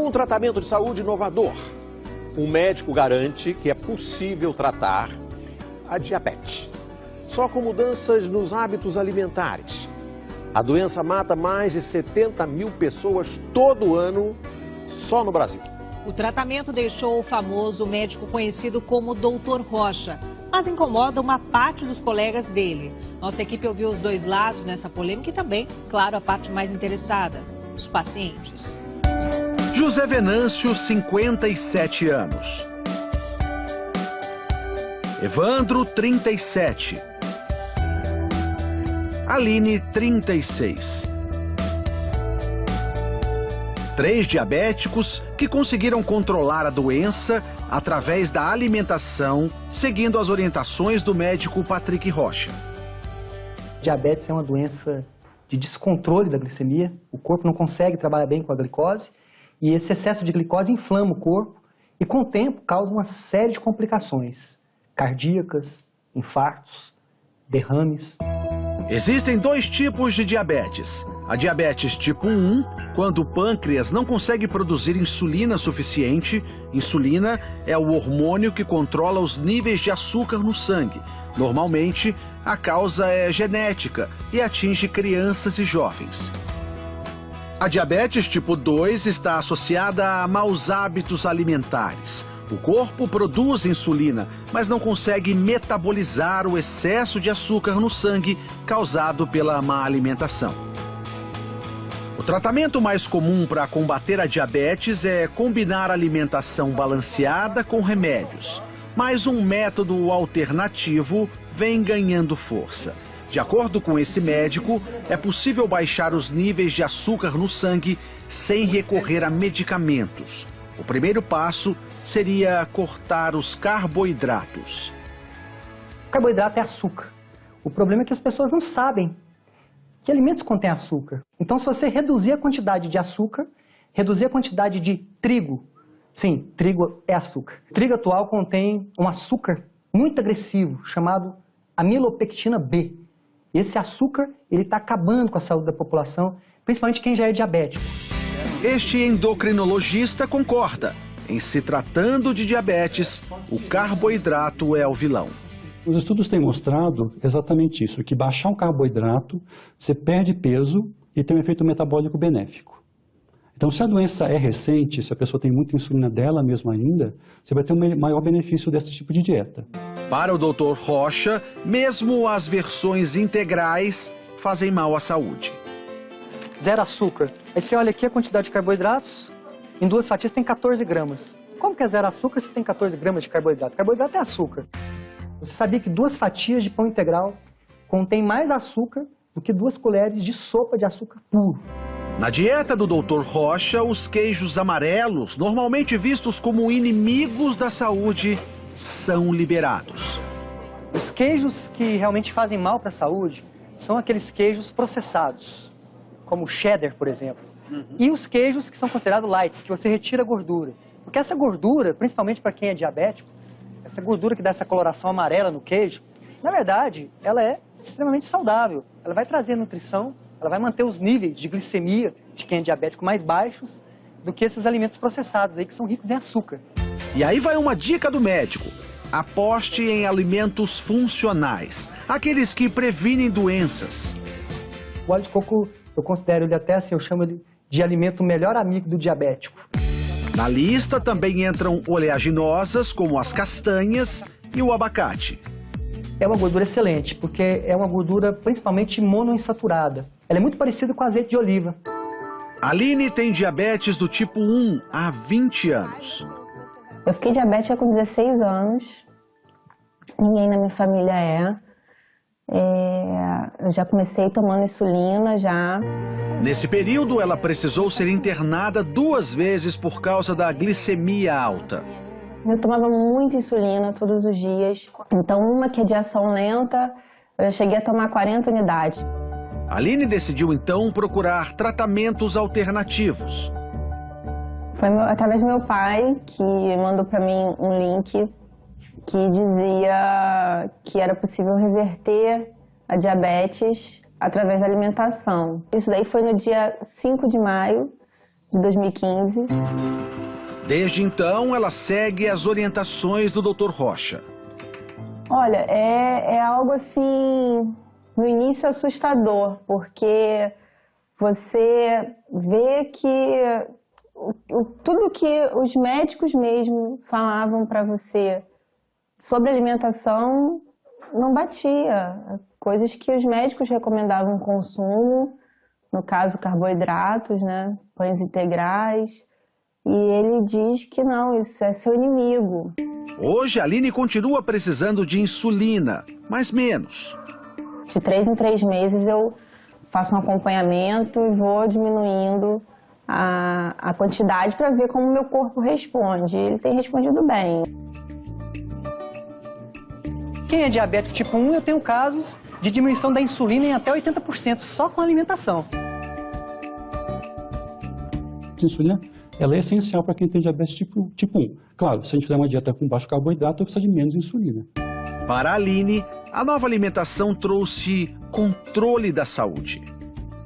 Um tratamento de saúde inovador. Um médico garante que é possível tratar a diabetes. Só com mudanças nos hábitos alimentares. A doença mata mais de 70 mil pessoas todo ano, só no Brasil. O tratamento deixou o famoso médico conhecido como Dr. Rocha, mas incomoda uma parte dos colegas dele. Nossa equipe ouviu os dois lados nessa polêmica e também, claro, a parte mais interessada, os pacientes. José Venâncio, 57 anos. Evandro, 37. Aline, 36. 3 diabéticos que conseguiram controlar a doença através da alimentação, seguindo as orientações do médico Patrick Rocha. Diabetes é uma doença de descontrole da glicemia. O corpo não consegue trabalhar bem com a glicose e esse excesso de glicose inflama o corpo e, com o tempo, causa uma série de complicações cardíacas, infartos, derrames. Existem 2 tipos de diabetes. A diabetes tipo 1, quando o pâncreas não consegue produzir insulina suficiente. Insulina é o hormônio que controla os níveis de açúcar no sangue. Normalmente, a causa é genética e atinge crianças e jovens. A diabetes tipo 2 está associada a maus hábitos alimentares. O corpo produz insulina, mas não consegue metabolizar o excesso de açúcar no sangue causado pela má alimentação. O tratamento mais comum para combater a diabetes é combinar alimentação balanceada com remédios. Mas um método alternativo vem ganhando força. De acordo com esse médico, é possível baixar os níveis de açúcar no sangue sem recorrer a medicamentos. O primeiro passo seria cortar os carboidratos. O carboidrato é açúcar. O problema é que as pessoas não sabem que alimentos contêm açúcar. Então, se você reduzir a quantidade de açúcar, reduzir a quantidade de trigo, sim, trigo é açúcar. O trigo atual contém um açúcar muito agressivo, chamado amilopectina B. Esse açúcar, ele está acabando com a saúde da população, principalmente quem já é diabético. Este endocrinologista concorda. Em se tratando de diabetes, o carboidrato é o vilão. Os estudos têm mostrado exatamente isso, que baixar um carboidrato, você perde peso e tem um efeito metabólico benéfico. Então, se a doença é recente, se a pessoa tem muita insulina dela mesma ainda, você vai ter um maior benefício desse tipo de dieta. Para o Dr. Rocha, mesmo as versões integrais fazem mal à saúde. Zero açúcar. Aí você olha aqui a quantidade de carboidratos, em 2 fatias tem 14 gramas. Como que é zero açúcar se tem 14 gramas de carboidrato? Carboidrato é açúcar. Você sabia que 2 fatias de pão integral contém mais açúcar do que 2 colheres de sopa de açúcar puro? Na dieta do Dr. Rocha, os queijos amarelos, normalmente vistos como inimigos da saúde, são liberados. Os queijos que realmente fazem mal para a saúde são aqueles queijos processados, como o cheddar, por exemplo. E os queijos que são considerados light, que você retira a gordura. Porque essa gordura, principalmente para quem é diabético, essa gordura que dá essa coloração amarela no queijo, na verdade, ela é extremamente saudável. Ela vai trazer nutrição, ela vai manter os níveis de glicemia de quem é diabético mais baixos do que esses alimentos processados aí que são ricos em açúcar. E aí vai uma dica do médico. Aposte em alimentos funcionais, aqueles que previnem doenças. O óleo de coco, eu considero ele até assim, eu chamo ele de alimento melhor amigo do diabético. Na lista também entram oleaginosas, como as castanhas e o abacate. É uma gordura excelente, porque é uma gordura principalmente monoinsaturada. Ela é muito parecida com azeite de oliva. Aline tem diabetes do tipo 1 há 20 anos. Eu fiquei diabética com 16 anos. Ninguém na minha família eu já comecei tomando insulina já. Nesse período, ela precisou ser internada 2 vezes por causa da glicemia alta. Eu tomava muita insulina todos os dias. Então, uma que é de ação lenta, eu cheguei a tomar 40 unidades. Aline decidiu, então, procurar tratamentos alternativos. Foi através do meu pai que mandou para mim um link que dizia que era possível reverter a diabetes através da alimentação. Isso daí foi no dia 5 de maio de 2015. Desde então, ela segue as orientações do Dr. Rocha. Olha, é algo assim, no início assustador, porque você vê que tudo que os médicos mesmo falavam para você sobre alimentação não batia. Coisas que os médicos recomendavam consumo, no caso carboidratos, né, pães integrais, e ele diz que não, isso é seu inimigo. Hoje, a Aline continua precisando de insulina, mas menos. De 3 em 3 meses eu faço um acompanhamento e vou diminuindo a quantidade para ver como meu corpo responde. Ele tem respondido bem. Quem é diabético tipo 1, eu tenho casos de diminuição da insulina em até 80%, só com alimentação. A insulina, ela é essencial para quem tem diabetes tipo 1. Claro, se a gente fizer uma dieta com baixo carboidrato, eu preciso de menos insulina. Para a Aline, a nova alimentação trouxe controle da saúde.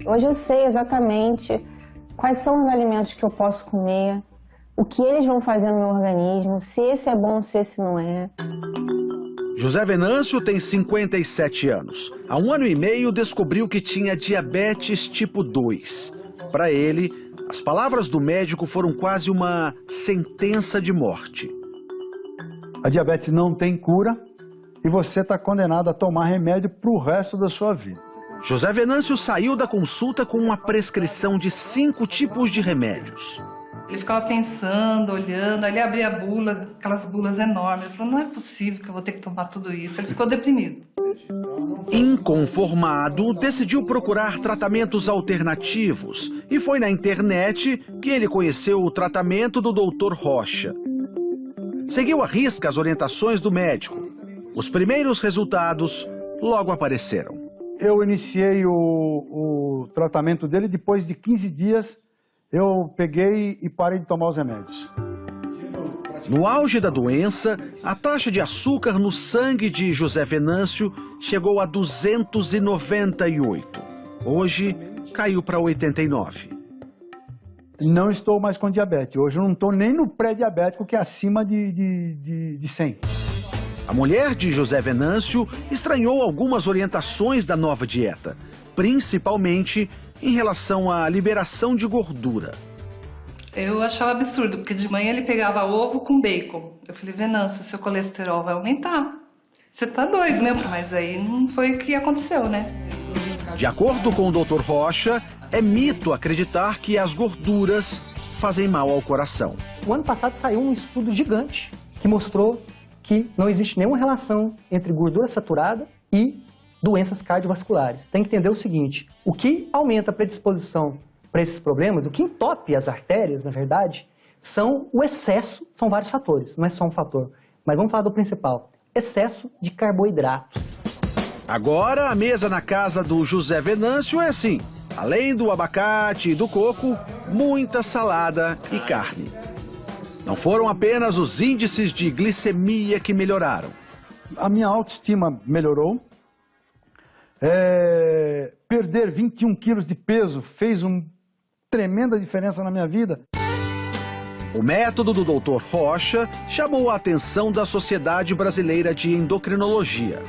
Hoje eu sei exatamente quais são os alimentos que eu posso comer, o que eles vão fazer no meu organismo, se esse é bom, se esse não é. José Venâncio tem 57 anos. Há 1 ano e meio descobriu que tinha diabetes tipo 2. Para ele, as palavras do médico foram quase uma sentença de morte. A diabetes não tem cura e você está condenado a tomar remédio para o resto da sua vida. José Venâncio saiu da consulta com uma prescrição de 5 tipos de remédios. Ele ficava pensando, olhando, aí ele abria a bula, aquelas bulas enormes. Ele falou, não é possível que eu vou ter que tomar tudo isso. Ele ficou deprimido. Inconformado, decidiu procurar tratamentos alternativos e foi na internet que ele conheceu o tratamento do Dr. Rocha. Seguiu à risca as orientações do médico. Os primeiros resultados logo apareceram. Eu iniciei o tratamento dele, depois de 15 dias eu peguei e parei de tomar os remédios. No auge da doença, a taxa de açúcar no sangue de José Venâncio chegou a 298. Hoje, caiu para 89. Não estou mais com diabetes. Hoje eu não estou nem no pré-diabético, que é acima de 100. A mulher de José Venâncio estranhou algumas orientações da nova dieta, principalmente em relação à liberação de gordura. Eu achava absurdo, porque de manhã ele pegava ovo com bacon. Eu falei, Venâncio, seu colesterol vai aumentar. Você tá doido, né? Mas aí não foi o que aconteceu, né? De acordo com o Dr. Rocha, é mito acreditar que as gorduras fazem mal ao coração. O ano passado saiu um estudo gigante que mostrou que não existe nenhuma relação entre gordura saturada e doenças cardiovasculares. Tem que entender o seguinte, o que aumenta a predisposição para esses problemas, o que entope as artérias, na verdade, são o excesso, são vários fatores, não é só um fator. Mas vamos falar do principal, excesso de carboidratos. Agora, a mesa na casa do José Venâncio é assim, além do abacate e do coco, muita salada e carne. Não foram apenas os índices de glicemia que melhoraram. A minha autoestima melhorou. Perder 21 quilos de peso fez uma tremenda diferença na minha vida. O método do Dr. Rocha chamou a atenção da Sociedade Brasileira de Endocrinologia.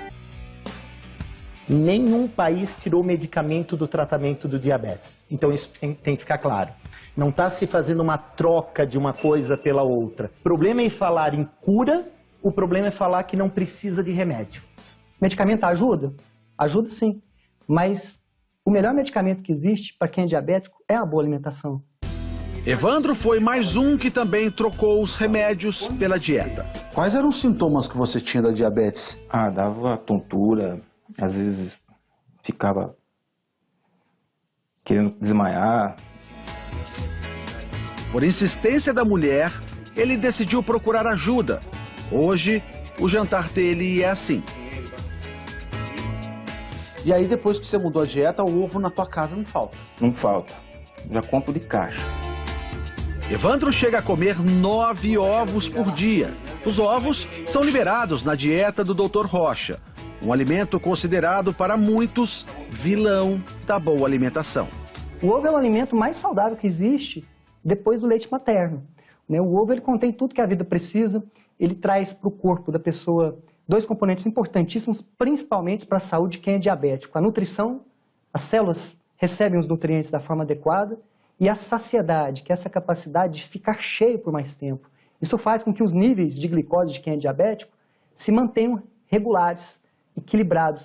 Nenhum país tirou medicamento do tratamento do diabetes. Então isso tem que ficar claro. Não está se fazendo uma troca de uma coisa pela outra. O problema é falar em cura, o problema é falar que não precisa de remédio. Medicamento ajuda? Ajuda sim. Mas o melhor medicamento que existe para quem é diabético é a boa alimentação. Evandro foi mais um que também trocou os remédios pela dieta. Quais eram os sintomas que você tinha da diabetes? Dava tontura, às vezes ficava querendo desmaiar. Por insistência da mulher, ele decidiu procurar ajuda. Hoje, o jantar dele é assim. E aí, depois que você mudou a dieta, o ovo na tua casa não falta? Não falta. Já compro de caixa. Evandro chega a comer 9 ovos por dia. Os ovos são liberados na dieta do Dr. Rocha, um alimento considerado para muitos vilão da boa alimentação. O ovo é o alimento mais saudável que existe depois do leite materno. O ovo ele contém tudo que a vida precisa, ele traz para o corpo da pessoa 2 componentes importantíssimos, principalmente para a saúde de quem é diabético. A nutrição, as células recebem os nutrientes da forma adequada, e a saciedade, que é essa capacidade de ficar cheio por mais tempo. Isso faz com que os níveis de glicose de quem é diabético se mantenham regulares, equilibrados.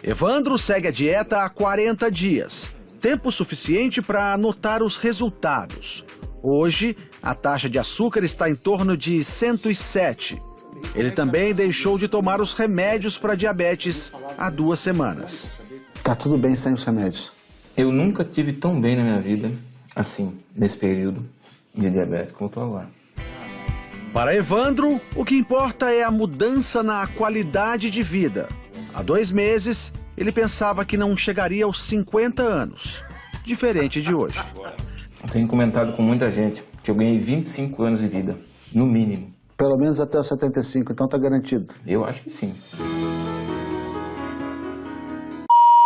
Evandro segue a dieta há 40 dias, tempo suficiente para anotar os resultados. Hoje, a taxa de açúcar está em torno de 107. Ele também deixou de tomar os remédios para diabetes há 2 semanas. Tá tudo bem sem os remédios. Eu nunca tive tão bem na minha vida, assim, nesse período de diabetes como eu estou agora. Para Evandro, o que importa é a mudança na qualidade de vida. Há 2 meses, ele pensava que não chegaria aos 50 anos, diferente de hoje. Eu tenho comentado com muita gente que eu ganhei 25 anos de vida, no mínimo. Pelo menos até os 75, então tá garantido. Eu acho que sim.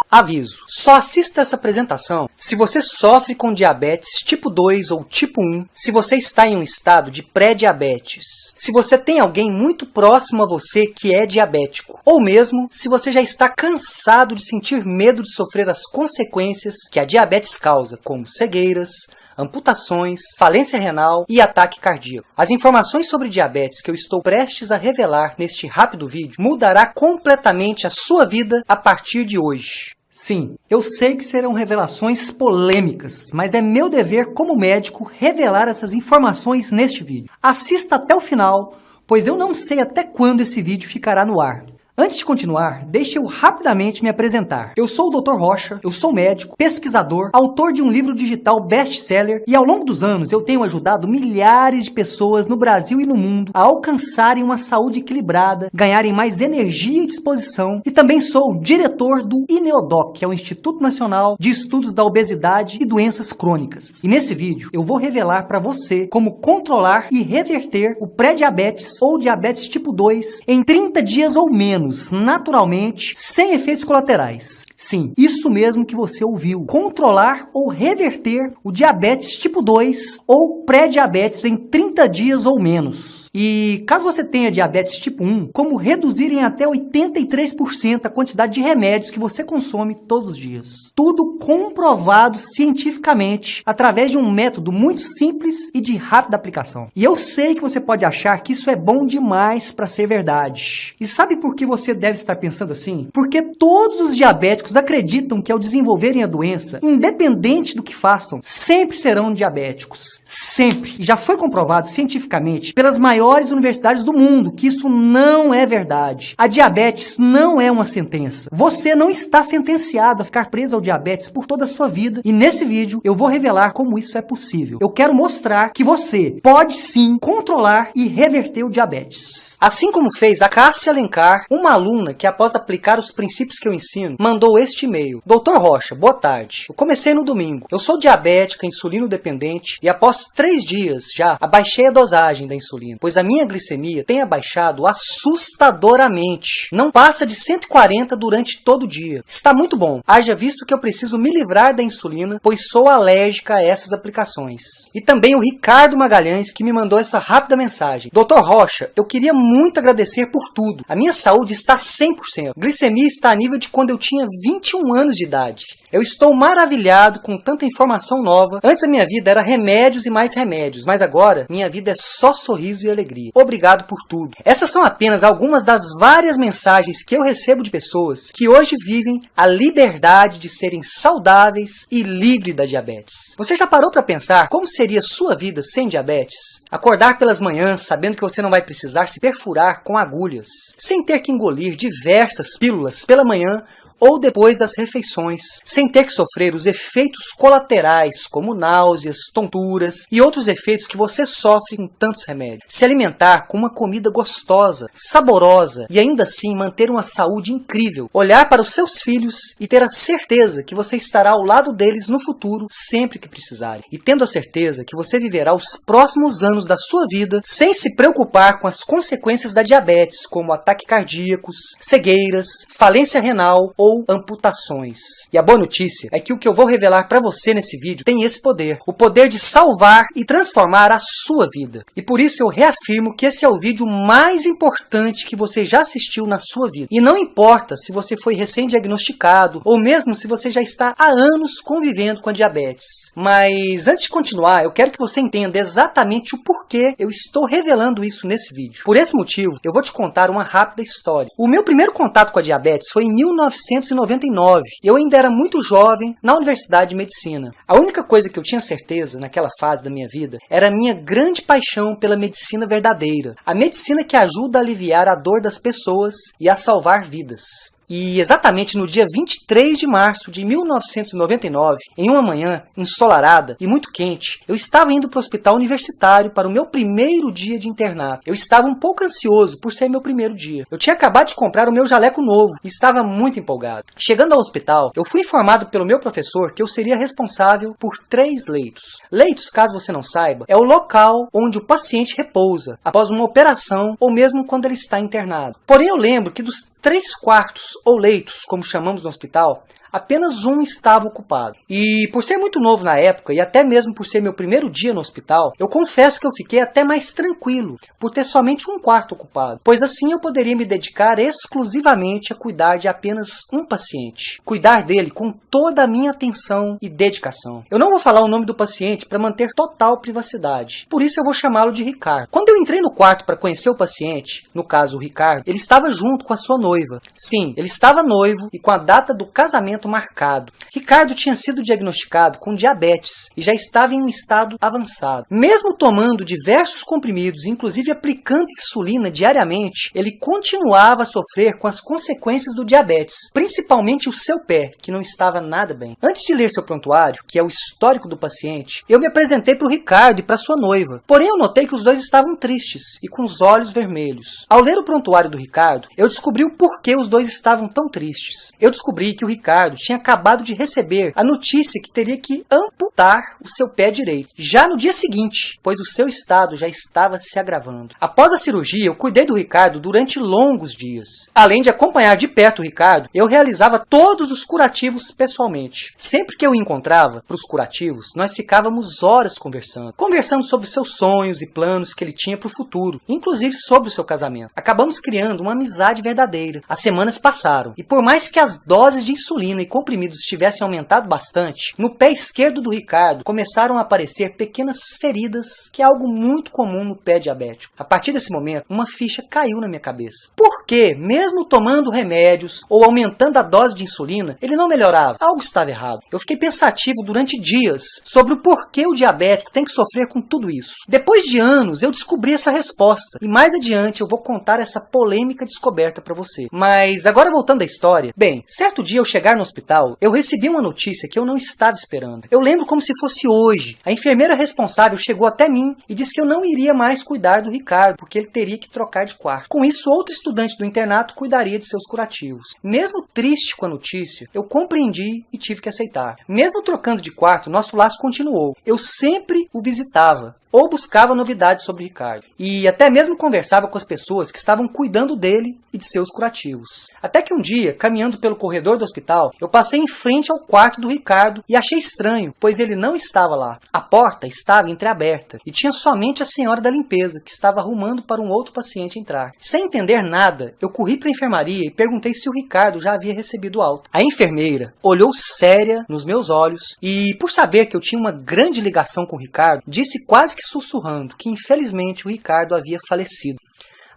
Aviso, só assista essa apresentação se você sofre com diabetes tipo 2 ou tipo 1, se você está em um estado de pré-diabetes, se você tem alguém muito próximo a você que é diabético, ou mesmo se você já está cansado de sentir medo de sofrer as consequências que a diabetes causa, como cegueiras, amputações, falência renal e ataque cardíaco. As informações sobre diabetes que eu estou prestes a revelar neste rápido vídeo mudará completamente a sua vida a partir de hoje. Sim, eu sei que serão revelações polêmicas, mas é meu dever como médico revelar essas informações neste vídeo. Assista até o final, pois eu não sei até quando esse vídeo ficará no ar. Antes de continuar, deixe eu rapidamente me apresentar. Eu sou o Dr. Rocha, eu sou médico, pesquisador, autor de um livro digital best-seller e ao longo dos anos eu tenho ajudado milhares de pessoas no Brasil e no mundo a alcançarem uma saúde equilibrada, ganharem mais energia e disposição e também sou o diretor do INEODOC, que é o Instituto Nacional de Estudos da Obesidade e Doenças Crônicas. E nesse vídeo eu vou revelar para você como controlar e reverter o pré-diabetes ou diabetes tipo 2 em 30 dias ou menos, naturalmente, sem efeitos colaterais. Sim, isso mesmo que você ouviu. Controlar ou reverter o diabetes tipo 2 ou pré-diabetes em 30 dias ou menos. E caso você tenha diabetes tipo 1, como reduzir em até 83% a quantidade de remédios que você consome todos os dias. Tudo comprovado cientificamente através de um método muito simples e de rápida aplicação. E eu sei que você pode achar que isso é bom demais para ser verdade. E sabe por que você deve estar pensando assim? Porque todos os diabéticos acreditam que ao desenvolverem a doença, independente do que façam, sempre serão diabéticos. Sempre. E já foi comprovado cientificamente pelas maiores universidades do mundo que isso não é verdade. A diabetes não é uma sentença. Você não está sentenciado a ficar preso ao diabetes por toda a sua vida. E nesse vídeo eu vou revelar como isso é possível. Eu quero mostrar que você pode sim controlar e reverter o diabetes. Assim como fez a Cássia Alencar, uma aluna que após aplicar os princípios que eu ensino, mandou este e-mail. Dr. Rocha, boa tarde. Eu comecei no domingo. Eu sou diabética, insulino dependente e após 3 dias já abaixei a dosagem da insulina, pois a minha glicemia tem abaixado assustadoramente. Não passa de 140 durante todo o dia. Está muito bom. Haja visto que eu preciso me livrar da insulina, pois sou alérgica a essas aplicações. E também o Ricardo Magalhães que me mandou essa rápida mensagem. Dr. Rocha, eu queria muito agradecer por tudo. A minha saúde está 100%. Glicemia está a nível de quando eu tinha 21 anos de idade. Eu estou maravilhado com tanta informação nova. Antes a minha vida era remédios e mais remédios, mas agora minha vida é só sorriso e alegria. Obrigado por tudo. Essas são apenas algumas das várias mensagens que eu recebo de pessoas que hoje vivem a liberdade de serem saudáveis e livres da diabetes. Você já parou para pensar como seria sua vida sem diabetes? Acordar pelas manhãs sabendo que você não vai precisar se perfurar com agulhas, sem ter que engolir diversas pílulas pela manhã ou depois das refeições, sem ter que sofrer os efeitos colaterais, como náuseas, tonturas e outros efeitos que você sofre com tantos remédios. Se alimentar com uma comida gostosa, saborosa e ainda assim manter uma saúde incrível. Olhar para os seus filhos e ter a certeza que você estará ao lado deles no futuro sempre que precisarem. E tendo a certeza que você viverá os próximos anos da sua vida sem se preocupar com as consequências da diabetes, como ataques cardíacos, cegueiras, falência renal ou ou amputações. E a boa notícia é que o que eu vou revelar para você nesse vídeo tem esse poder, o poder de salvar e transformar a sua vida. E por isso eu reafirmo que esse é o vídeo mais importante que você já assistiu na sua vida. E não importa se você foi recém-diagnosticado ou mesmo se você já está há anos convivendo com a diabetes. Mas antes de continuar, eu quero que você entenda exatamente o porquê eu estou revelando isso nesse vídeo. Por esse motivo, eu vou te contar uma rápida história. O meu primeiro contato com a diabetes foi em 1999. Eu ainda era muito jovem na Universidade de Medicina. A única coisa que eu tinha certeza naquela fase da minha vida era a minha grande paixão pela medicina verdadeira. A medicina que ajuda a aliviar a dor das pessoas e a salvar vidas. E exatamente no dia 23 de março de 1999, em uma manhã ensolarada e muito quente, eu estava indo para o hospital universitário para o meu primeiro dia de internato. Eu estava um pouco ansioso por ser meu primeiro dia. Eu tinha acabado de comprar o meu jaleco novo e estava muito empolgado. Chegando ao hospital, eu fui informado pelo meu professor que eu seria responsável por 3 leitos. Leitos, caso você não saiba, é o local onde o paciente repousa após uma operação ou mesmo quando ele está internado. Porém, eu lembro que dos 3/4 ou leitos, como chamamos no hospital, apenas um estava ocupado. E por ser muito novo na época, e até mesmo por ser meu primeiro dia no hospital, eu confesso que eu fiquei até mais tranquilo por ter somente um quarto ocupado, pois assim eu poderia me dedicar exclusivamente a cuidar de apenas um paciente. Cuidar dele com toda a minha atenção e dedicação. Eu não vou falar o nome do paciente para manter total privacidade, por isso eu vou chamá-lo de Ricardo. Quando eu entrei no quarto para conhecer o paciente, no caso o Ricardo, ele estava junto com a sua noiva. Sim, ele estava noivo e com a data do casamento marcado. Ricardo tinha sido diagnosticado com diabetes e já estava em um estado avançado. Mesmo tomando diversos comprimidos, inclusive aplicando insulina diariamente, ele continuava a sofrer com as consequências do diabetes, principalmente o seu pé, que não estava nada bem. Antes de ler seu prontuário, que é o histórico do paciente, eu me apresentei para o Ricardo e para sua noiva. Porém, eu notei que os dois estavam tristes e com os olhos vermelhos. Ao ler o prontuário do Ricardo, eu descobri o porquê os dois estavam tão tristes. Eu descobri que o Ricardo tinha acabado de receber a notícia que teria que amputar o seu pé direito, já no dia seguinte, pois o seu estado já estava se agravando. Após a cirurgia, eu cuidei do Ricardo durante longos dias. Além de acompanhar de perto o Ricardo, eu realizava todos os curativos pessoalmente. Sempre que eu o encontrava para os curativos, nós ficávamos horas conversando sobre seus sonhos e planos que ele tinha para o futuro, inclusive sobre o seu casamento. Acabamos criando uma amizade verdadeira. As semanas passaram, e por mais que as doses de insulina e comprimidos tivessem aumentado bastante, no pé esquerdo do Ricardo começaram a aparecer pequenas feridas, que é algo muito comum no pé diabético. A partir desse momento, uma ficha caiu na minha cabeça. Por que, mesmo tomando remédios ou aumentando a dose de insulina, ele não melhorava? Algo estava errado. Eu fiquei pensativo durante dias sobre o porquê o diabético tem que sofrer com tudo isso. Depois de anos, eu descobri essa resposta, e mais adiante eu vou contar essa polêmica descoberta para você. Mas agora voltando à história, bem, certo dia ao chegar no hospital, eu recebi uma notícia que eu não estava esperando. Eu lembro como se fosse hoje. A enfermeira responsável chegou até mim e disse que eu não iria mais cuidar do Ricardo, porque ele teria que trocar de quarto. Com isso, outro estudante do internato cuidaria de seus curativos. Mesmo triste com a notícia, eu compreendi e tive que aceitar. Mesmo trocando de quarto, nosso laço continuou. Eu sempre o visitava ou buscava novidades sobre Ricardo. E até mesmo conversava com as pessoas que estavam cuidando dele e de seus curativos. Até que um dia, caminhando pelo corredor do hospital, eu passei em frente ao quarto do Ricardo e achei estranho, pois ele não estava lá. A porta estava entreaberta e tinha somente a senhora da limpeza, que estava arrumando para um outro paciente entrar. Sem entender nada, eu corri para a enfermaria e perguntei se o Ricardo já havia recebido alta. A enfermeira olhou séria nos meus olhos e, por saber que eu tinha uma grande ligação com o Ricardo, disse quase que sussurrando que infelizmente o Ricardo havia falecido.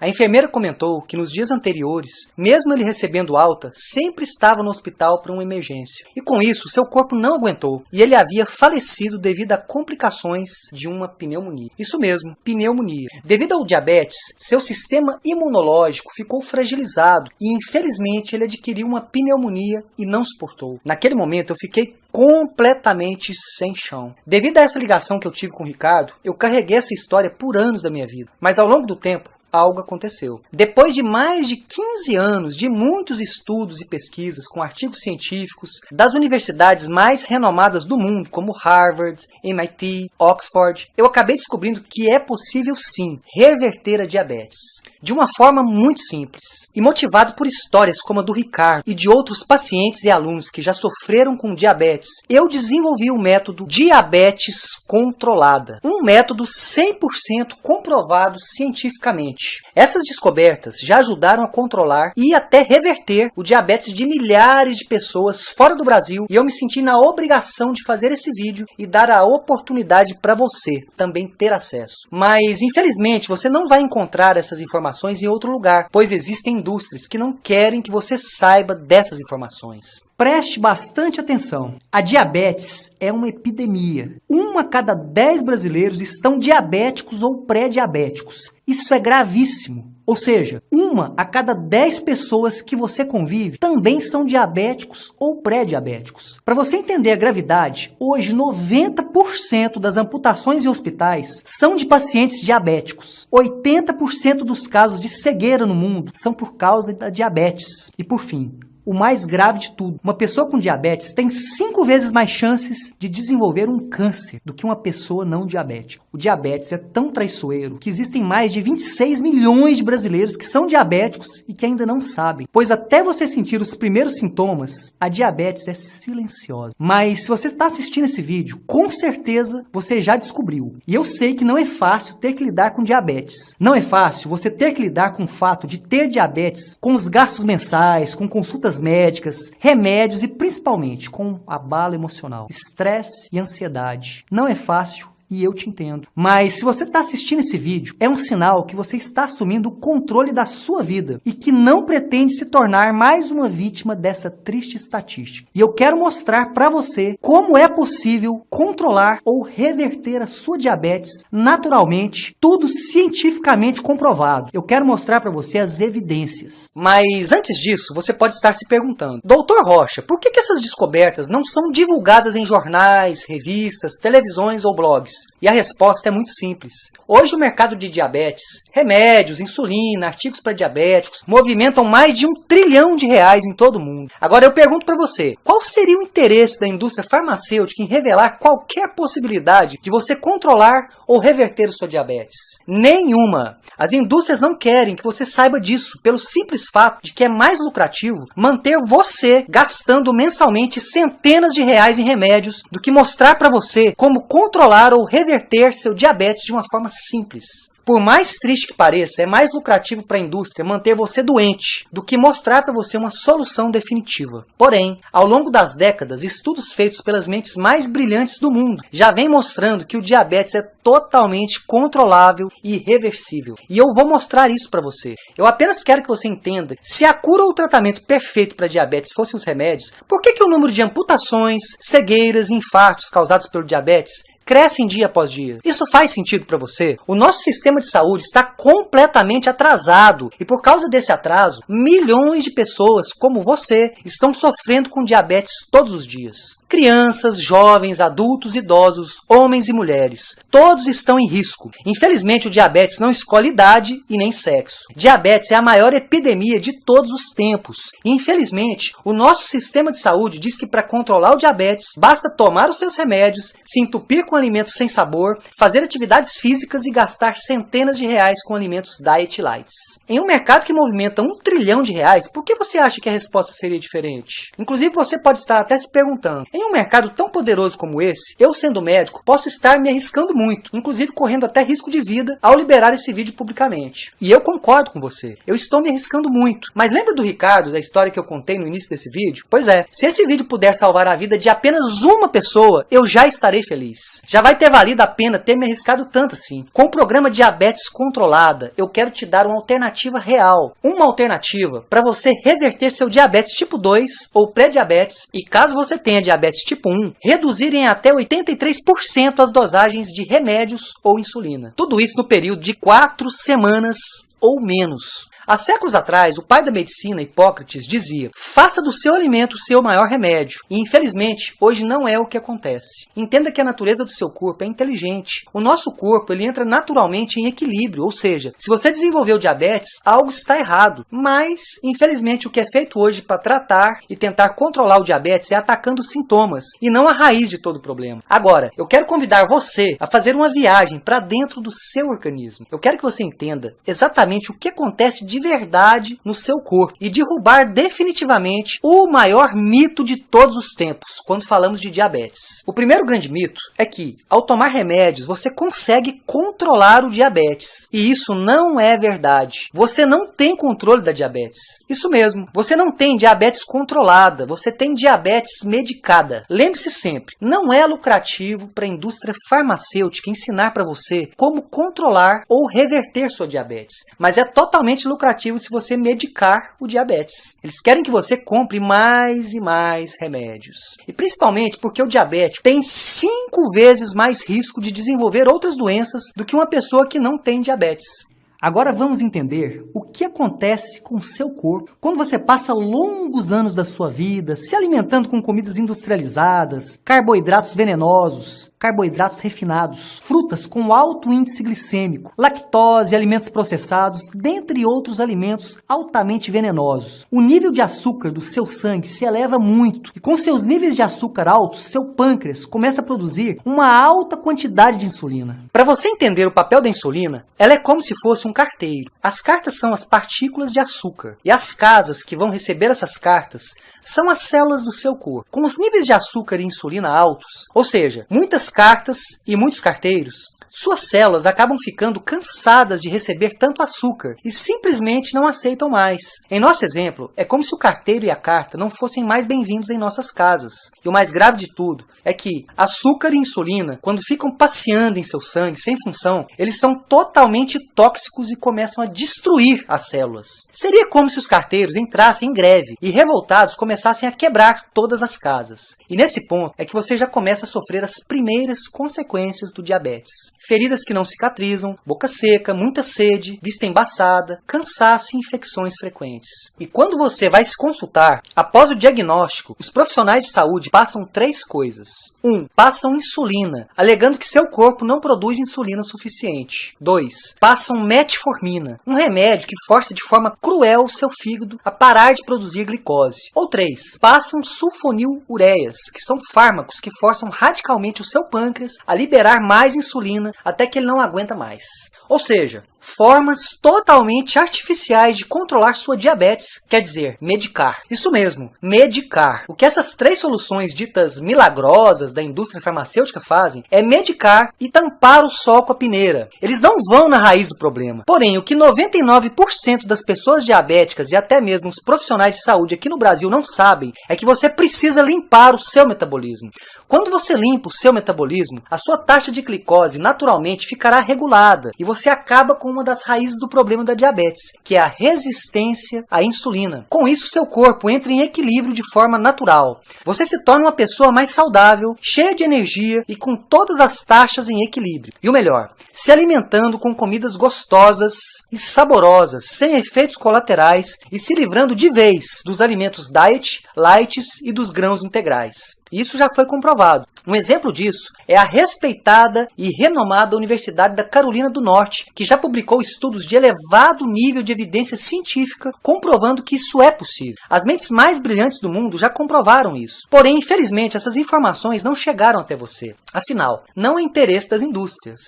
A enfermeira comentou que nos dias anteriores, mesmo ele recebendo alta, sempre estava no hospital para uma emergência. E com isso, seu corpo não aguentou e ele havia falecido devido a complicações de uma pneumonia. Isso mesmo, pneumonia. Devido ao diabetes, seu sistema imunológico ficou fragilizado e infelizmente ele adquiriu uma pneumonia e não suportou. Naquele momento eu fiquei completamente sem chão. Devido a essa ligação que eu tive com o Ricardo, eu carreguei essa história por anos da minha vida. Mas ao longo do tempo, algo aconteceu. Depois de mais de 15 anos de muitos estudos e pesquisas com artigos científicos das universidades mais renomadas do mundo, como Harvard, MIT, Oxford, eu acabei descobrindo que é possível sim reverter a diabetes. de uma forma muito simples. E motivado por histórias como a do Ricardo e de outros pacientes e alunos que já sofreram com diabetes, eu desenvolvi o método Diabetes Controlada, um método 100% comprovado cientificamente. Essas descobertas já ajudaram a controlar e até reverter o diabetes de milhares de pessoas fora do Brasil, e eu me senti na obrigação de fazer esse vídeo e dar a oportunidade para você também ter acesso. Mas infelizmente você não vai encontrar essas informações em outro lugar, pois existem indústrias que não querem que você saiba dessas informações. Preste bastante atenção. A diabetes é uma epidemia. 1 a cada 10 brasileiros estão diabéticos ou pré-diabéticos. Isso é gravíssimo. Ou seja, 1 a cada 10 pessoas que você convive também são diabéticos ou pré-diabéticos. Para você entender a gravidade, hoje 90% das amputações em hospitais são de pacientes diabéticos. 80% dos casos de cegueira no mundo são por causa da diabetes. E por fim, o mais grave de tudo, uma pessoa com diabetes tem 5 vezes mais chances de desenvolver um câncer do que uma pessoa não diabética. O diabetes é tão traiçoeiro que existem mais de 26 milhões de brasileiros que são diabéticos e que ainda não sabem. Pois até você sentir os primeiros sintomas, a diabetes é silenciosa. Mas se você está assistindo esse vídeo, com certeza você já descobriu. E eu sei que não é fácil ter que lidar com diabetes. Não é fácil você ter que lidar com o fato de ter diabetes, com os gastos mensais, com consultas médicas, remédios e principalmente com abalo emocional, estresse e ansiedade. Não é fácil. E eu te entendo. Mas se você está assistindo esse vídeo, é um sinal que você está assumindo o controle da sua vida e que não pretende se tornar mais uma vítima dessa triste estatística. E eu quero mostrar para você como é possível controlar ou reverter a sua diabetes naturalmente, tudo cientificamente comprovado. Eu quero mostrar para você as evidências. Mas antes disso, você pode estar se perguntando: Doutor Rocha, por que essas descobertas não são divulgadas em jornais, revistas, televisões ou blogs? E a resposta é muito simples. Hoje o mercado de diabetes, remédios, insulina, artigos para diabéticos, movimentam mais de R$1 trilhão em todo o mundo. Agora eu pergunto para você, qual seria o interesse da indústria farmacêutica em revelar qualquer possibilidade de você controlar ou reverter o seu diabetes? Nenhuma! As indústrias não querem que você saiba disso, pelo simples fato de que é mais lucrativo manter você gastando mensalmente centenas de reais em remédios do que mostrar para você como controlar ou reverter seu diabetes de uma forma simples. Por mais triste que pareça, é mais lucrativo para a indústria manter você doente do que mostrar para você uma solução definitiva. Porém, ao longo das décadas, estudos feitos pelas mentes mais brilhantes do mundo já vêm mostrando que o diabetes é totalmente controlável e reversível. E eu vou mostrar isso para você. Eu apenas quero que você entenda que se a cura ou o tratamento perfeito para diabetes fossem os remédios, por que o número de amputações, cegueiras e infartos causados pelo diabetes crescem dia após dia? Isso faz sentido para você? O nosso sistema de saúde está completamente atrasado e por causa desse atraso, milhões de pessoas como você estão sofrendo com diabetes todos os dias. Crianças, jovens, adultos, idosos, homens e mulheres, todos estão em risco. Infelizmente, o diabetes não escolhe idade e nem sexo. Diabetes é a maior epidemia de todos os tempos. E, infelizmente, o nosso sistema de saúde diz que para controlar o diabetes, basta tomar os seus remédios, se entupir com alimentos sem sabor, fazer atividades físicas e gastar centenas de reais com alimentos diet lights. Em um mercado que movimenta R$1 trilhão, por que você acha que a resposta seria diferente? Inclusive, você pode estar até se perguntando: em um mercado tão poderoso como esse, eu sendo médico, posso estar me arriscando muito, inclusive correndo até risco de vida ao liberar esse vídeo publicamente. E eu concordo com você, eu estou me arriscando muito. Mas lembra do Ricardo, da história que eu contei no início desse vídeo? Pois é, se esse vídeo puder salvar a vida de apenas uma pessoa, eu já estarei feliz. Já vai ter valido a pena ter me arriscado tanto assim. Com o programa Diabetes Controlada, eu quero te dar uma alternativa real. Uma alternativa para você reverter seu diabetes tipo 2 ou pré-diabetes e, caso você tenha diabetes tipo 1, reduzirem até 83% as dosagens de remédios ou insulina. Tudo isso no período de 4 semanas ou menos. Há séculos atrás, o pai da medicina, Hipócrates, dizia: faça do seu alimento o seu maior remédio. E infelizmente, hoje não é o que acontece. Entenda que a natureza do seu corpo é inteligente. O nosso corpo, ele entra naturalmente em equilíbrio, ou seja, se você desenvolveu diabetes, algo está errado. Mas, infelizmente, o que é feito hoje para tratar e tentar controlar o diabetes é atacando os sintomas e não a raiz de todo o problema. Agora, eu quero convidar você a fazer uma viagem para dentro do seu organismo. Eu quero que você entenda exatamente o que acontece de verdade no seu corpo e derrubar definitivamente o maior mito de todos os tempos quando falamos de diabetes. O primeiro grande mito é que, ao tomar remédios, você consegue controlar o diabetes. E isso não é verdade. Você não tem controle da diabetes. Isso mesmo. Você não tem diabetes controlada. Você tem diabetes medicada. Lembre-se sempre, não é lucrativo para a indústria farmacêutica ensinar para você como controlar ou reverter sua diabetes. Mas é totalmente lucrativo se você medicar o diabetes. Eles querem que você compre mais e mais remédios. E principalmente porque o diabético tem 5 vezes mais risco de desenvolver outras doenças do que uma pessoa que não tem diabetes. Agora vamos entender o que acontece com o seu corpo quando você passa longos anos da sua vida se alimentando com comidas industrializadas, carboidratos venenosos, carboidratos refinados, frutas com alto índice glicêmico, lactose, alimentos processados, dentre outros alimentos altamente venenosos. O nível de açúcar do seu sangue se eleva muito e com seus níveis de açúcar altos, seu pâncreas começa a produzir uma alta quantidade de insulina. Para você entender o papel da insulina, ela é como se fosse um carteiro. As cartas são as partículas de açúcar e as casas que vão receber essas cartas são as células do seu corpo. Com os níveis de açúcar e insulina altos, ou seja, muitas cartas e muitos carteiros, suas células acabam ficando cansadas de receber tanto açúcar e simplesmente não aceitam mais. Em nosso exemplo, é como se o carteiro e a carta não fossem mais bem-vindos em nossas casas. E o mais grave de tudo é que açúcar e insulina, quando ficam passeando em seu sangue sem função, eles são totalmente tóxicos e começam a destruir as células. Seria como se os carteiros entrassem em greve e revoltados começassem a quebrar todas as casas. E nesse ponto é que você já começa a sofrer as primeiras consequências do diabetes. Feridas que não cicatrizam, boca seca, muita sede, vista embaçada, cansaço e infecções frequentes. E quando você vai se consultar, após o diagnóstico, os profissionais de saúde passam 3 coisas. 1. Passam insulina, alegando que seu corpo não produz insulina suficiente. 2. Passam metformina, um remédio que força de forma cruel o seu fígado a parar de produzir glicose. Ou 3. Passam sulfonilureias, que são fármacos que forçam radicalmente o seu pâncreas a liberar mais insulina até que ele não aguenta mais. Ou seja, formas totalmente artificiais de controlar sua diabetes, quer dizer, medicar. Isso mesmo, medicar. O que essas 3 soluções ditas milagrosas da indústria farmacêutica fazem é medicar e tampar o sol com a peneira. Eles não vão na raiz do problema. Porém, o que 99% das pessoas diabéticas e até mesmo os profissionais de saúde aqui no Brasil não sabem é que você precisa limpar o seu metabolismo. Quando você limpa o seu metabolismo, a sua taxa de glicose naturalmente ficará regulada e você acaba com uma das raízes do problema da diabetes, que é a resistência à insulina. Com isso, seu corpo entra em equilíbrio de forma natural. Você se torna uma pessoa mais saudável, cheia de energia e com todas as taxas em equilíbrio. E o melhor, se alimentando com comidas gostosas e saborosas, sem efeitos colaterais e se livrando de vez dos alimentos diet, lights e dos grãos integrais. Isso já foi comprovado. Um exemplo disso é a respeitada e renomada Universidade da Carolina do Norte, que já publicou estudos de elevado nível de evidência científica comprovando que isso é possível. As mentes mais brilhantes do mundo já comprovaram isso. Porém, infelizmente, essas informações não chegaram até você. Afinal, não é interesse das indústrias.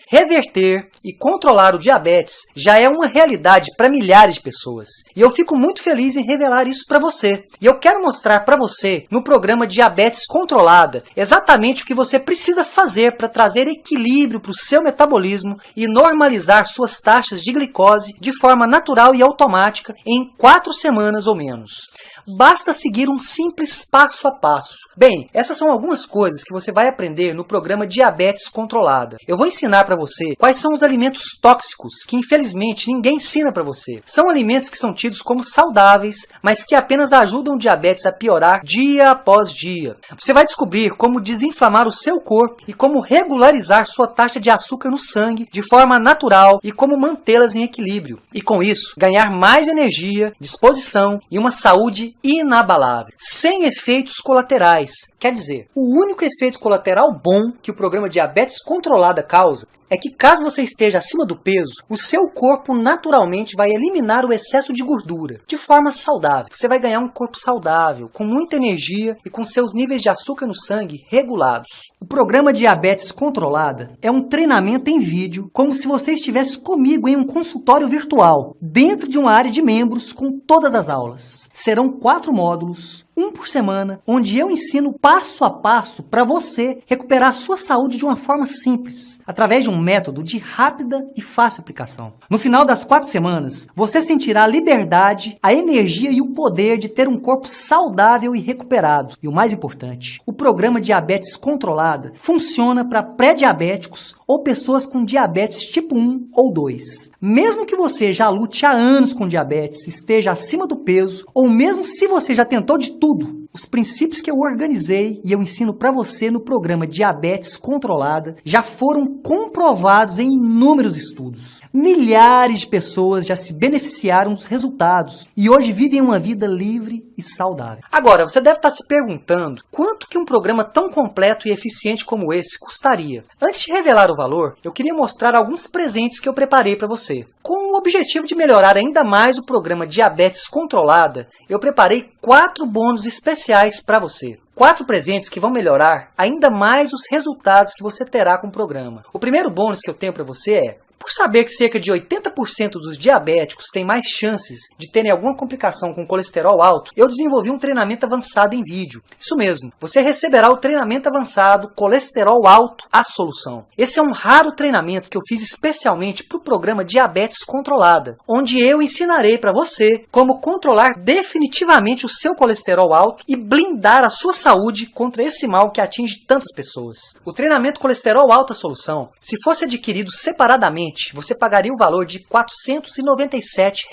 Reverter e controlar o diabetes já é uma realidade para milhares de pessoas. E eu fico muito feliz em revelar isso para você. E eu quero mostrar para você, no programa Diabetes Controlada, exatamente o que você precisa fazer para trazer equilíbrio para o seu metabolismo e normalizar suas taxas de glicose de forma natural e automática em 4 semanas ou menos. Basta seguir um simples passo a passo. Bem, essas são algumas coisas que você vai aprender no programa Diabetes Controlada. Eu vou ensinar para você quais são os alimentos tóxicos que infelizmente ninguém ensina para você. São alimentos que são tidos como saudáveis, mas que apenas ajudam o diabetes a piorar dia após dia. Você vai descobrir como desinflamar o seu corpo e como regularizar sua taxa de açúcar no sangue de forma natural e como mantê-las em equilíbrio. E com isso, ganhar mais energia, disposição e uma saúde inabalável, sem efeitos colaterais. Quer dizer, o único efeito colateral bom que o programa Diabetes Controlada causa é que caso você esteja acima do peso, o seu corpo naturalmente vai eliminar o excesso de gordura de forma saudável. Você vai ganhar um corpo saudável, com muita energia e com seus níveis de açúcar no sangue regulados. O programa Diabetes Controlada é um treinamento em vídeo, como se você estivesse comigo em um consultório virtual, dentro de uma área de membros com todas as aulas. Serão 4 módulos, um por semana, onde eu ensino passo a passo para você recuperar a sua saúde de uma forma simples, através de um método de rápida e fácil aplicação. No final das 4 semanas, você sentirá a liberdade, a energia e o poder de ter um corpo saudável e recuperado. E o mais importante, o programa Diabetes Controlada funciona para pré-diabéticos ou pessoas com diabetes tipo 1 ou 2. Mesmo que você já lute há anos com diabetes, esteja acima do peso, ou mesmo se você já tentou de tudo, os princípios que eu organizei e eu ensino para você no programa Diabetes Controlada já foram comprovados em inúmeros estudos. Milhares de pessoas já se beneficiaram dos resultados e hoje vivem uma vida livre e saudável. Agora, você deve estar se perguntando quanto que um programa tão completo e eficiente como esse custaria. Antes de revelar o valor, eu queria mostrar alguns presentes que eu preparei para você. Com o objetivo de melhorar ainda mais o programa Diabetes Controlada, eu preparei 4 bônus especiais para você. 4 presentes que vão melhorar ainda mais os resultados que você terá com o programa. O primeiro bônus que eu tenho para você é: por saber que cerca de 80% dos diabéticos têm mais chances de terem alguma complicação com colesterol alto, eu desenvolvi um treinamento avançado em vídeo. Isso mesmo, você receberá o treinamento avançado Colesterol Alto, a Solução. Esse é um raro treinamento que eu fiz especialmente para o programa Diabetes Controlada, onde eu ensinarei para você como controlar definitivamente o seu colesterol alto e blindar a sua saúde contra esse mal que atinge tantas pessoas. O treinamento Colesterol Alto, a Solução, se fosse adquirido separadamente, você pagaria o valor de R$ 497.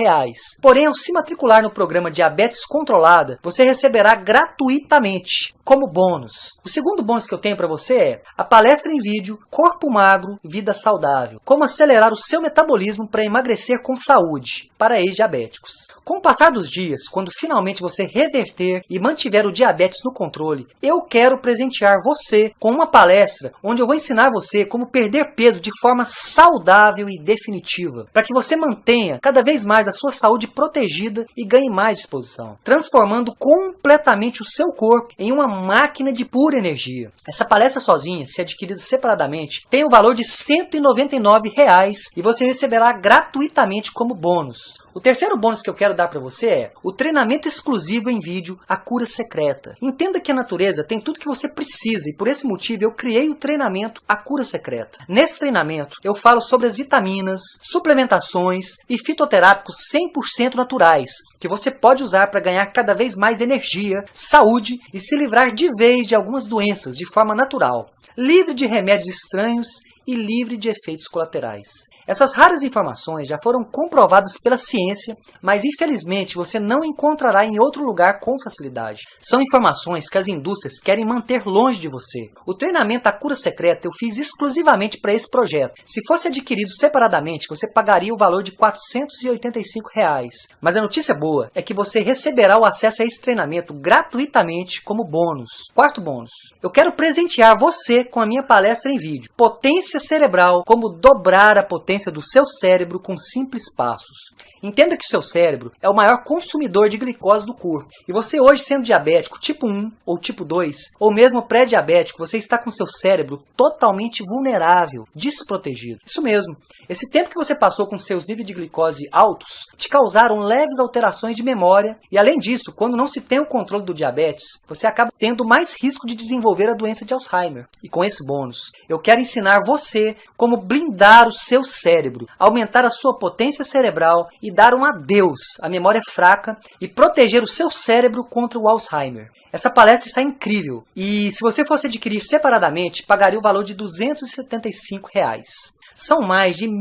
Porém, ao se matricular no programa Diabetes Controlada, você receberá gratuitamente, como bônus. O segundo bônus que eu tenho para você é a palestra em vídeo Corpo Magro, Vida Saudável. Como acelerar o seu metabolismo para emagrecer com saúde, para ex-diabéticos. Com o passar dos dias, quando finalmente você reverter e mantiver o diabetes no controle, eu quero presentear você com uma palestra onde eu vou ensinar você como perder peso de forma saudável e definitiva, para que você mantenha cada vez mais a sua saúde protegida e ganhe mais disposição, transformando completamente o seu corpo em uma máquina de pura energia. Essa palestra sozinha, se adquirida separadamente, tem o valor de R$ 199 e você receberá gratuitamente como bônus. O terceiro bônus que eu quero dar para você é o treinamento exclusivo em vídeo A Cura Secreta. Entenda que a natureza tem tudo que você precisa e por esse motivo eu criei o treinamento A Cura Secreta. Nesse treinamento eu falo sobre as vitaminas, suplementações e fitoterápicos 100% naturais que você pode usar para ganhar cada vez mais energia, saúde e se livrar de vez de algumas doenças de forma natural, livre de remédios estranhos e livre de efeitos colaterais. Essas raras informações já foram comprovadas pela ciência, mas infelizmente você não encontrará em outro lugar com facilidade. São informações que as indústrias querem manter longe de você. O treinamento A Cura Secreta eu fiz exclusivamente para esse projeto. Se fosse adquirido separadamente, você pagaria o valor de R$ 485. Mas a notícia boa é que você receberá o acesso a esse treinamento gratuitamente como bônus. Quarto bônus. Eu quero presentear você com a minha palestra em vídeo. Potência cerebral, como dobrar a potência do seu cérebro com simples passos. Entenda que o seu cérebro é o maior consumidor de glicose do corpo. E você hoje sendo diabético tipo 1 ou tipo 2, ou mesmo pré-diabético, você está com seu cérebro totalmente vulnerável, desprotegido. Isso mesmo. Esse tempo que você passou com seus níveis de glicose altos te causaram leves alterações de memória e além disso, quando não se tem o controle do diabetes, você acaba tendo mais risco de desenvolver a doença de Alzheimer. E com esse bônus, eu quero ensinar você você como blindar o seu cérebro, aumentar a sua potência cerebral e dar um adeus à memória fraca e proteger o seu cérebro contra o Alzheimer. Essa palestra está incrível e se você fosse adquirir separadamente, pagaria o valor de R$ 275. São mais de R$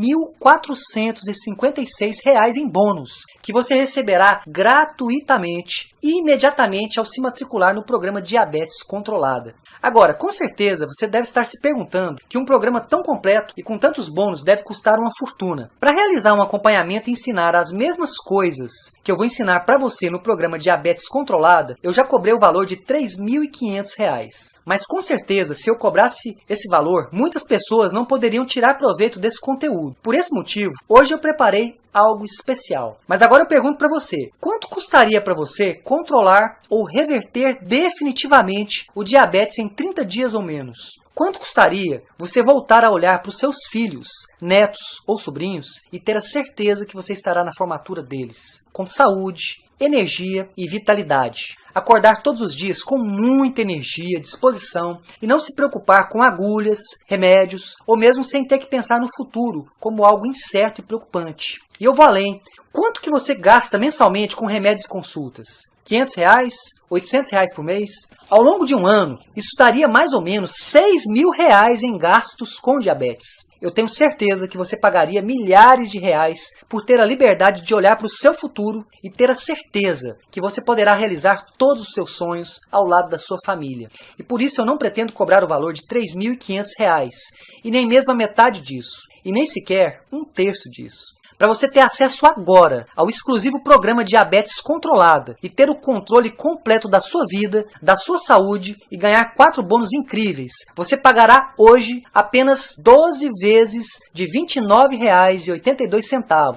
1.456 em bônus, que você receberá gratuitamente e imediatamente ao se matricular no programa Diabetes Controlada. Agora, com certeza, você deve estar se perguntando que um programa tão completo e com tantos bônus deve custar uma fortuna. Para realizar um acompanhamento e ensinar as mesmas coisas que eu vou ensinar para você no programa Diabetes Controlada, eu já cobrei o valor de R$ 3.500. Mas com certeza, se eu cobrasse esse valor, muitas pessoas não poderiam tirar proveito desse conteúdo. Por esse motivo, hoje eu preparei algo especial. Mas agora eu pergunto para você, quanto custaria para você controlar ou reverter definitivamente o diabetes em 30 dias ou menos? Quanto custaria você voltar a olhar para os seus filhos, netos ou sobrinhos e ter a certeza que você estará na formatura deles, com saúde, energia e vitalidade? Acordar todos os dias com muita energia, disposição e não se preocupar com agulhas, remédios ou mesmo sem ter que pensar no futuro como algo incerto e preocupante. E eu vou além. Quanto que você gasta mensalmente com remédios e consultas? R$ 500? R$ 800 por mês? Ao longo de um ano, isso daria mais ou menos R$ 6.000 em gastos com diabetes. Eu tenho certeza que você pagaria milhares de reais por ter a liberdade de olhar para o seu futuro e ter a certeza que você poderá realizar todos os seus sonhos ao lado da sua família. E por isso eu não pretendo cobrar o valor de R$ 3.500 e nem mesmo a metade disso, e nem sequer um terço disso. Para você ter acesso agora ao exclusivo programa Diabetes Controlada e ter o controle completo da sua vida, da sua saúde e ganhar 4 bônus incríveis, você pagará hoje apenas 12 vezes de R$ 29,82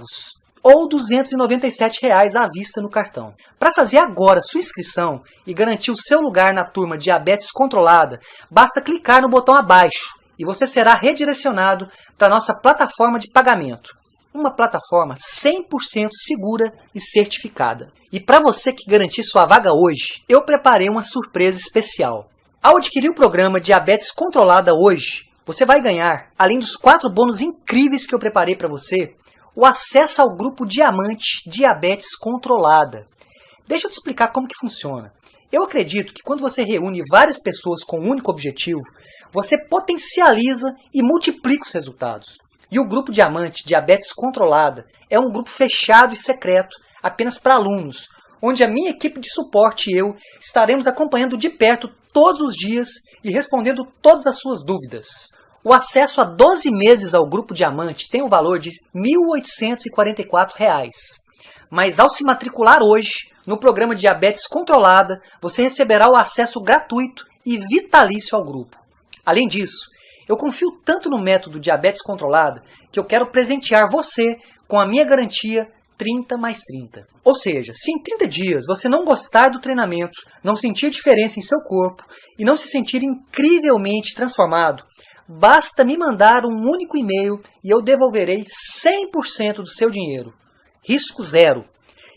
ou R$ 297 à vista no cartão. Para fazer agora sua inscrição e garantir o seu lugar na turma Diabetes Controlada, basta clicar no botão abaixo e você será redirecionado para a nossa plataforma de pagamento. Uma plataforma 100% segura e certificada. E para você que garantir sua vaga hoje, eu preparei uma surpresa especial. Ao adquirir o programa Diabetes Controlada hoje, você vai ganhar, além dos 4 bônus incríveis que eu preparei para você, o acesso ao grupo Diamante Diabetes Controlada. Deixa eu te explicar como que funciona. Eu acredito que quando você reúne várias pessoas com um único objetivo, você potencializa e multiplica os resultados. E o Grupo Diamante Diabetes Controlada é um grupo fechado e secreto apenas para alunos, onde a minha equipe de suporte e eu estaremos acompanhando de perto todos os dias e respondendo todas as suas dúvidas. O acesso a 12 meses ao Grupo Diamante tem o valor de R$ 1.844. Mas ao se matricular hoje no programa Diabetes Controlada, você receberá o acesso gratuito e vitalício ao grupo. Além disso, eu confio tanto no método Diabetes Controlado que eu quero presentear você com a minha garantia 30+30. Ou seja, se em 30 dias você não gostar do treinamento, não sentir diferença em seu corpo e não se sentir incrivelmente transformado, basta me mandar um único e-mail e eu devolverei 100% do seu dinheiro. Risco zero.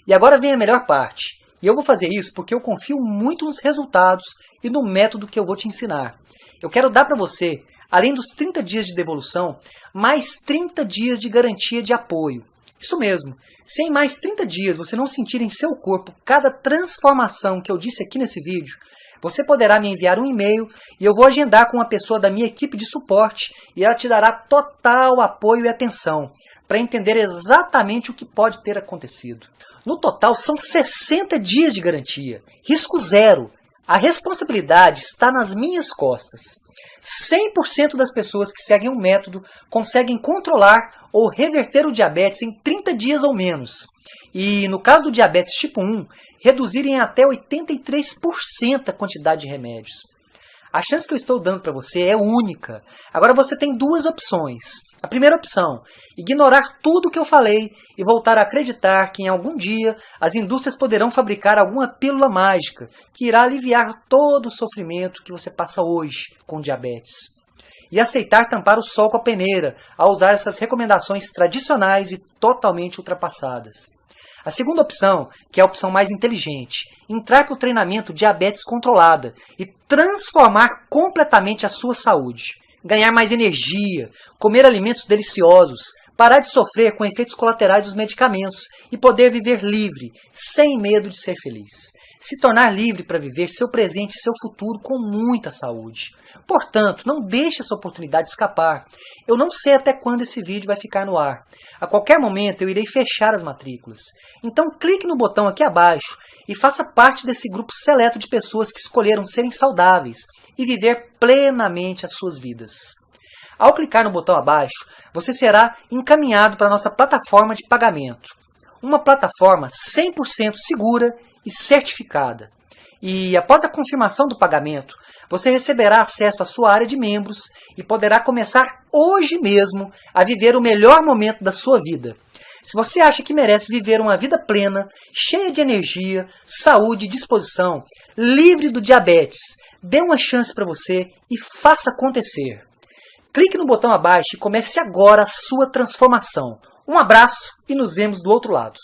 E agora vem a melhor parte. E eu vou fazer isso porque eu confio muito nos resultados e no método que eu vou te ensinar. Eu quero dar para você, além dos 30 dias de devolução, mais 30 dias de garantia de apoio. Isso mesmo, se em mais 30 dias você não sentir em seu corpo cada transformação que eu disse aqui nesse vídeo, você poderá me enviar um e-mail e eu vou agendar com uma pessoa da minha equipe de suporte e ela te dará total apoio e atenção para entender exatamente o que pode ter acontecido. No total, são 60 dias de garantia, risco zero. A responsabilidade está nas minhas costas. 100% das pessoas que seguem o método conseguem controlar ou reverter o diabetes em 30 dias ou menos. E no caso do diabetes tipo 1, reduzirem até 83% a quantidade de remédios. A chance que eu estou dando para você é única. Agora você tem 2 opções. A primeira opção, ignorar tudo o que eu falei e voltar a acreditar que em algum dia as indústrias poderão fabricar alguma pílula mágica que irá aliviar todo o sofrimento que você passa hoje com diabetes. E aceitar tampar o sol com a peneira ao usar essas recomendações tradicionais e totalmente ultrapassadas. A segunda opção, que é a opção mais inteligente, entrar para o treinamento Diabetes Controlada e transformar completamente a sua saúde. ganhar mais energia, comer alimentos deliciosos, parar de sofrer com efeitos colaterais dos medicamentos e poder viver livre, sem medo de ser feliz. Se tornar livre para viver seu presente e seu futuro com muita saúde. Portanto, não deixe essa oportunidade escapar. Eu não sei até quando esse vídeo vai ficar no ar. A qualquer momento eu irei fechar as matrículas. Então clique no botão aqui abaixo e faça parte desse grupo seleto de pessoas que escolheram serem saudáveis e viver plenamente as suas vidas. Ao clicar no botão abaixo, você será encaminhado para a nossa plataforma de pagamento. Uma plataforma 100% segura e certificada. E após a confirmação do pagamento, você receberá acesso à sua área de membros e poderá começar hoje mesmo a viver o melhor momento da sua vida. Se você acha que merece viver uma vida plena, cheia de energia, saúde e disposição, livre do diabetes, dê uma chance para você e faça acontecer. Clique no botão abaixo e comece agora a sua transformação. Um abraço e nos vemos do outro lado.